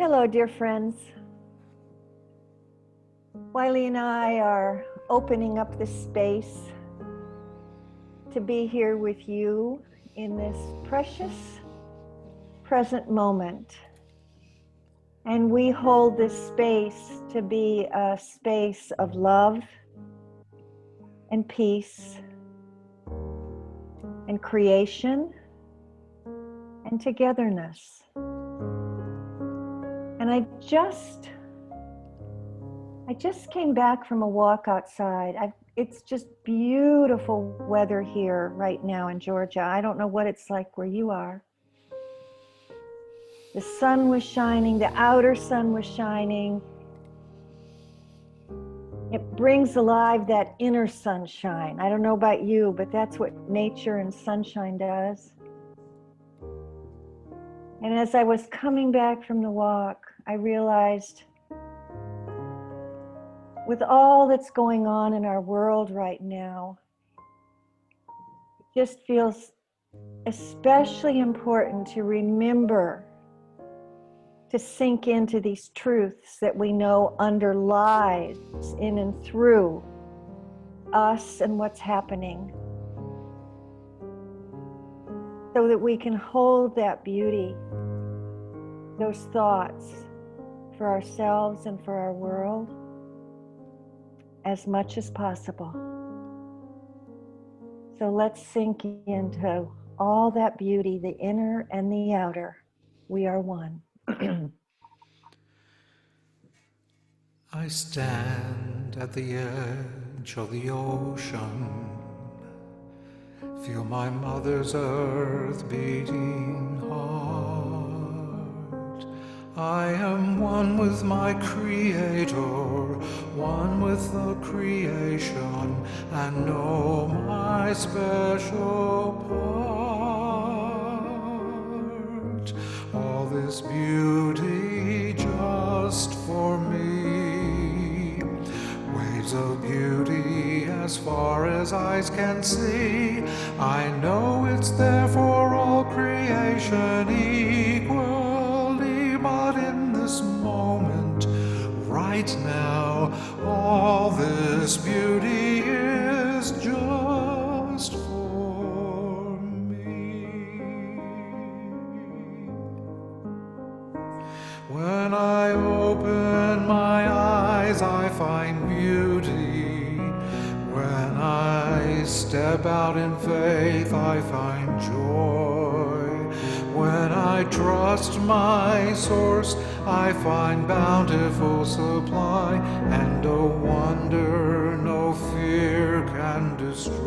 Hello, dear friends. Wiley and I are opening up this space to be here with you in this precious present moment. And we hold this space to be a space of love and peace and creation and togetherness. And I just came back from a walk outside. It's just beautiful weather here right now in Georgia. I don't know what it's like where you are. The sun was shining, the outer sun was shining. It brings alive that inner sunshine. I don't know about you, but that's what nature and sunshine does. And as I was coming back from the walk, I realized with all that's going on in our world right now, it just feels especially important to remember to sink into these truths that we know underlies in and through us and what's happening, so that we can hold that beauty, those thoughts for ourselves and for our world as much as possible. So let's sink into all that beauty, the inner and the outer. We are one. I stand at the edge of the ocean, feel my mother's earth beating hard. I am one with my Creator, one with the creation, and know my special part. All this beauty just for me, waves of beauty as far as eyes can see. I know it's there for all creation equally, but in this moment, right now, all this beauty is just for me. When I open my eyes, I find beauty. When I step out in faith, I find joy. When I trust my source, I find bountiful supply, and a wonder no fear can destroy.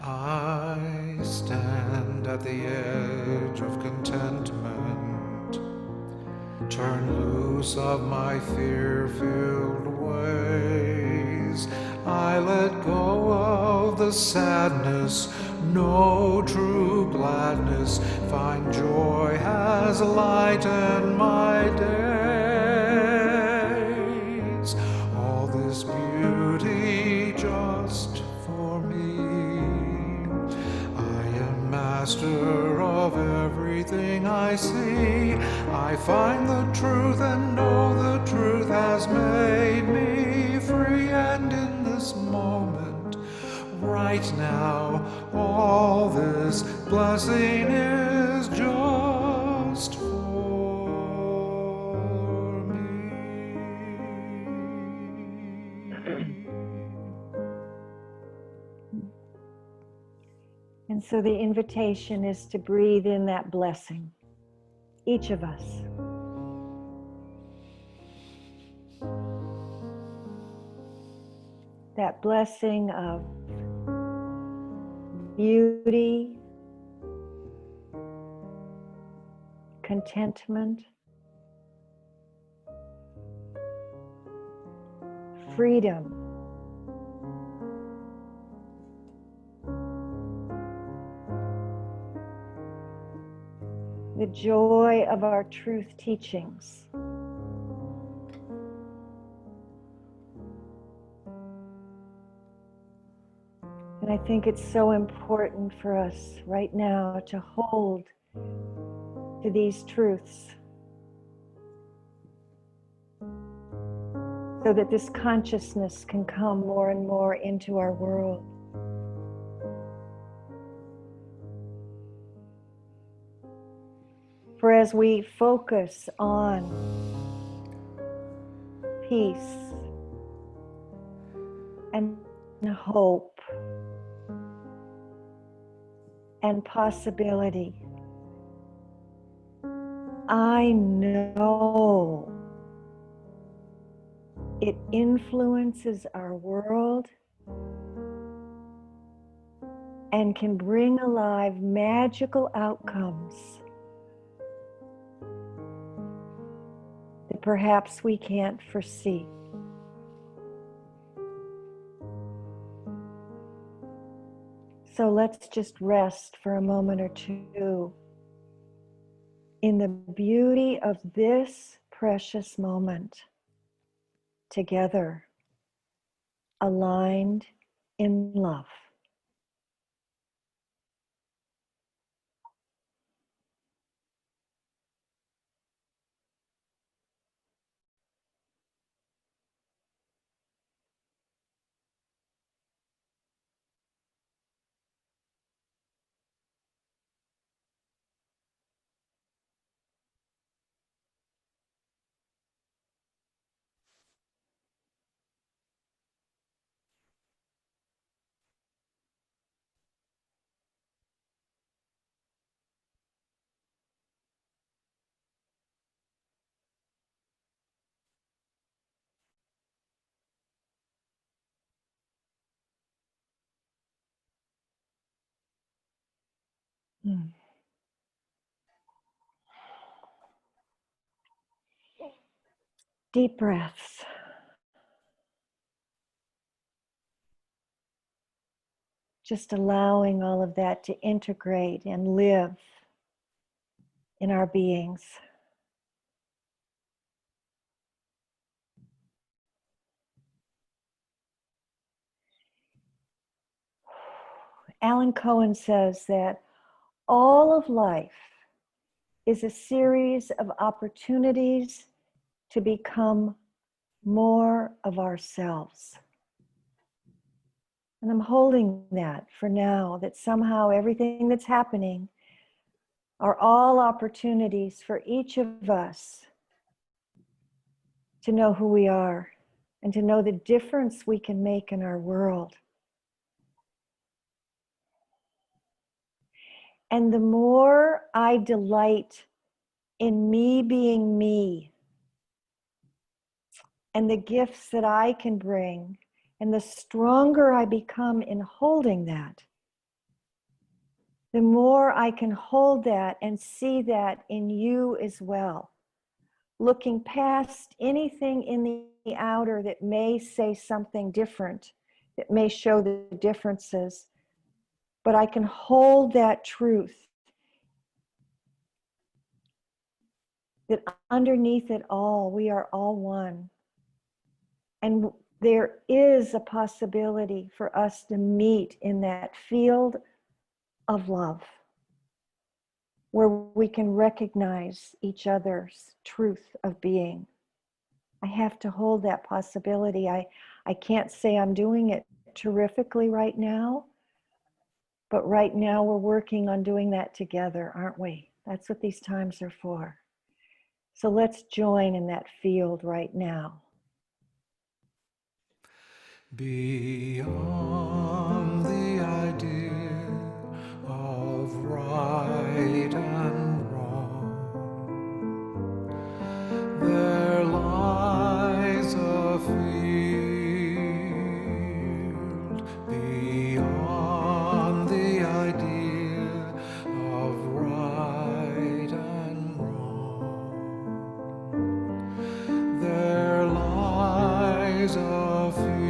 I stand at the edge of contentment, turn loose of my fear-filled ways. I let go of the sadness, know true gladness, find joy has lightened my days. All this beauty just for me. I am master of everything I see. I find the truth and know the truth has made me free. And in this moment, right now, all this blessing is just for me. And so the invitation is to breathe in that blessing, each of us. That blessing of beauty, contentment, freedom, the joy of our truth teachings. And I think it's so important for us right now to hold to these truths so that this consciousness can come more and more into our world. For as we focus on peace and hope and possibility, I know it influences our world and can bring alive magical outcomes that perhaps we can't foresee. So let's just rest for a moment or two in the beauty of this precious moment together, aligned in love. Deep breaths. Just allowing all of that to integrate and live in our beings. Alan Cohen says that all of life is a series of opportunities to become more of ourselves. And I'm holding that for now, that somehow everything that's happening are all opportunities for each of us to know who we are and to know the difference we can make in our world. And the more I delight in me being me and the gifts that I can bring, and the stronger I become in holding that, the more I can hold that and see that in you as well. Looking past anything in the outer that may say something different, that may show the differences, but I can hold that truth that underneath it all, we are all one. And there is a possibility for us to meet in that field of love, where we can recognize each other's truth of being. I have to hold that possibility. I can't say I'm doing it terrifically right now, but right now we're working on doing that together, aren't we? That's what these times are for. So let's join in that field right now. Beyond the idea of right and wrong, there lies a field. Beyond the idea of right and wrong, there lies a field.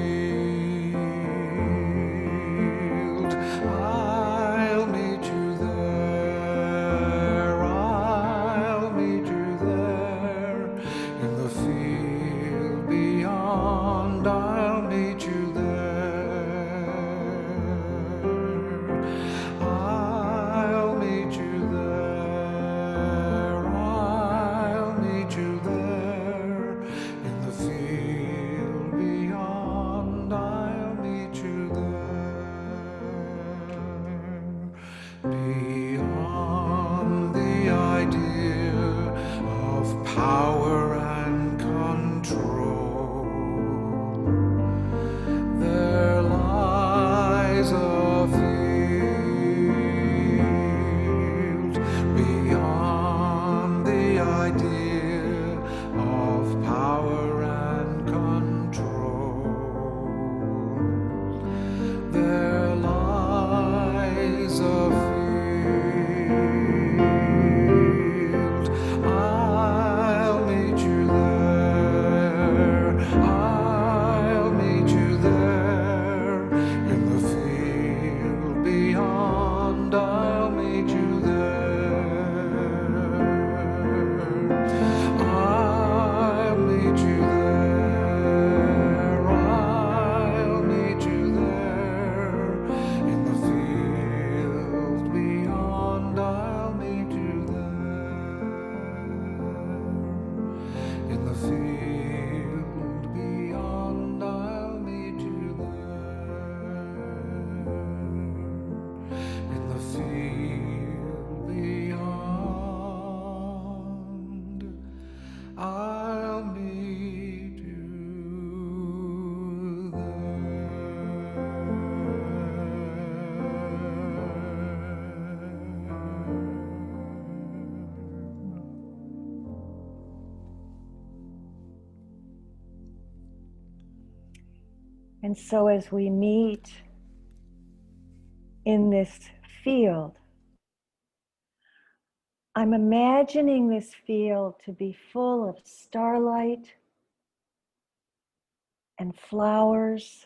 And so as we meet in this field, I'm imagining this field to be full of starlight and flowers.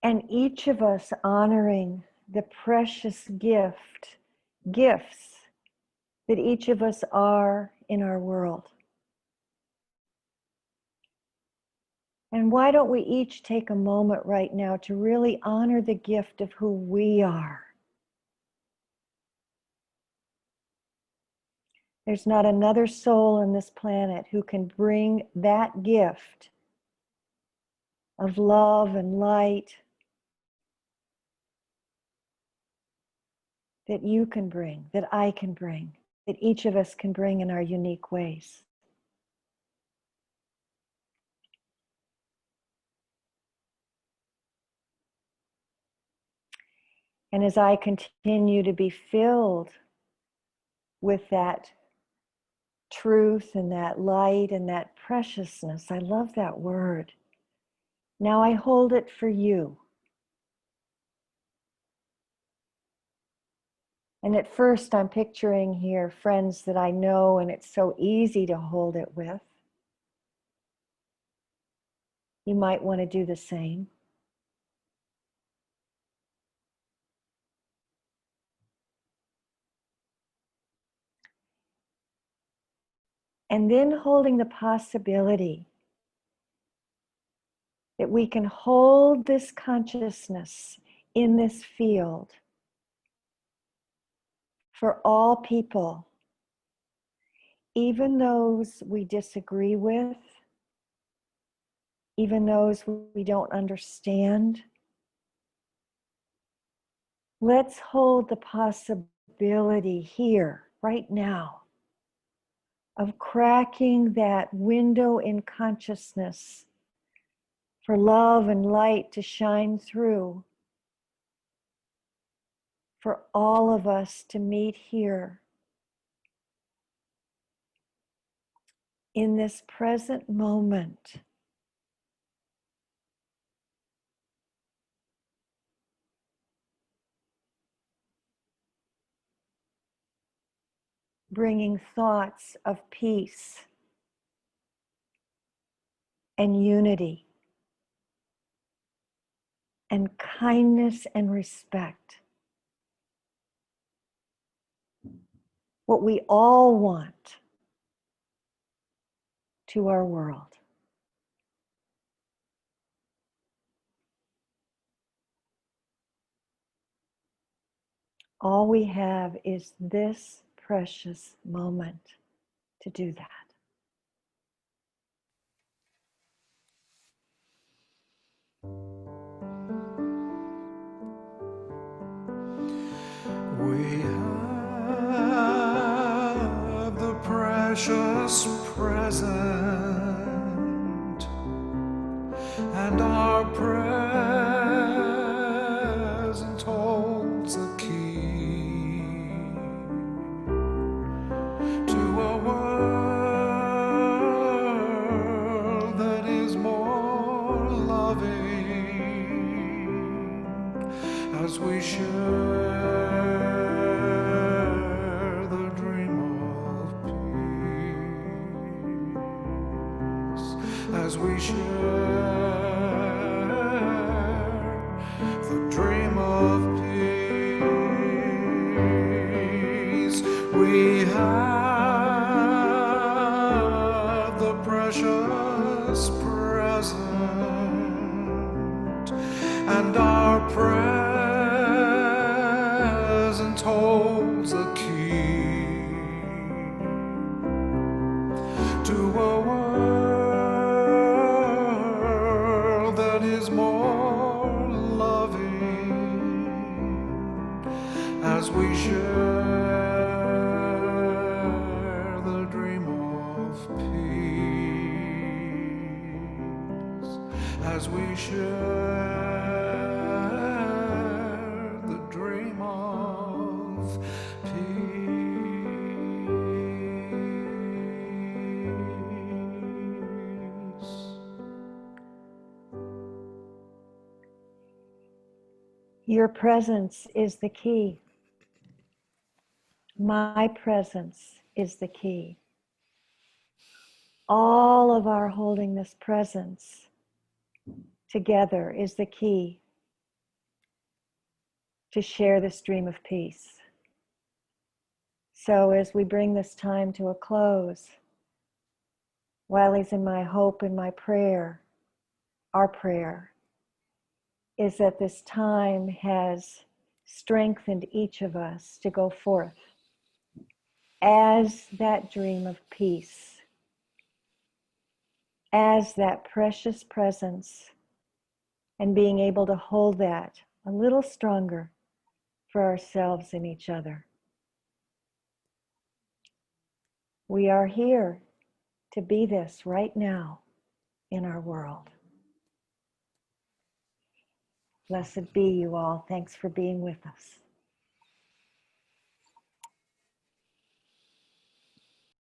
And each of us honoring the precious gifts that each of us are in our world. And why don't we each take a moment right now to really honor the gift of who we are? There's not another soul on this planet who can bring that gift of love and light that you can bring, that I can bring, that each of us can bring in our unique ways. And as I continue to be filled with that truth and that light and that preciousness, I love that word. Now I hold it for you. And at first I'm picturing here friends that I know, and it's so easy to hold it with. You might want to do the same. And then holding the possibility that we can hold this consciousness in this field for all people, even those we disagree with, even those we don't understand. Let's hold the possibility here, right now, of cracking that window in consciousness for love and light to shine through, for all of us to meet here in this present moment. Bringing thoughts of peace and unity and kindness and respect. What we all want to our world. All we have is this precious moment to do that. We have the precious present, and our present holds the key to a world that is more loving as we share the dream of peace, as we share the dream of peace. We have the precious present, and our present holds the key to a world that is more loving as we share the dream of peace, as we share the dream of peace. Your presence is the key. My presence is the key. All of our holding this presence together is the key to share this dream of peace. So as we bring this time to a close, Wiley's and my hope and my prayer, our prayer, is that this time has strengthened each of us to go forth as that dream of peace, as that precious presence, and being able to hold that a little stronger for ourselves and each other. We are here to be this right now in our world. Blessed be you all. Thanks for being with us.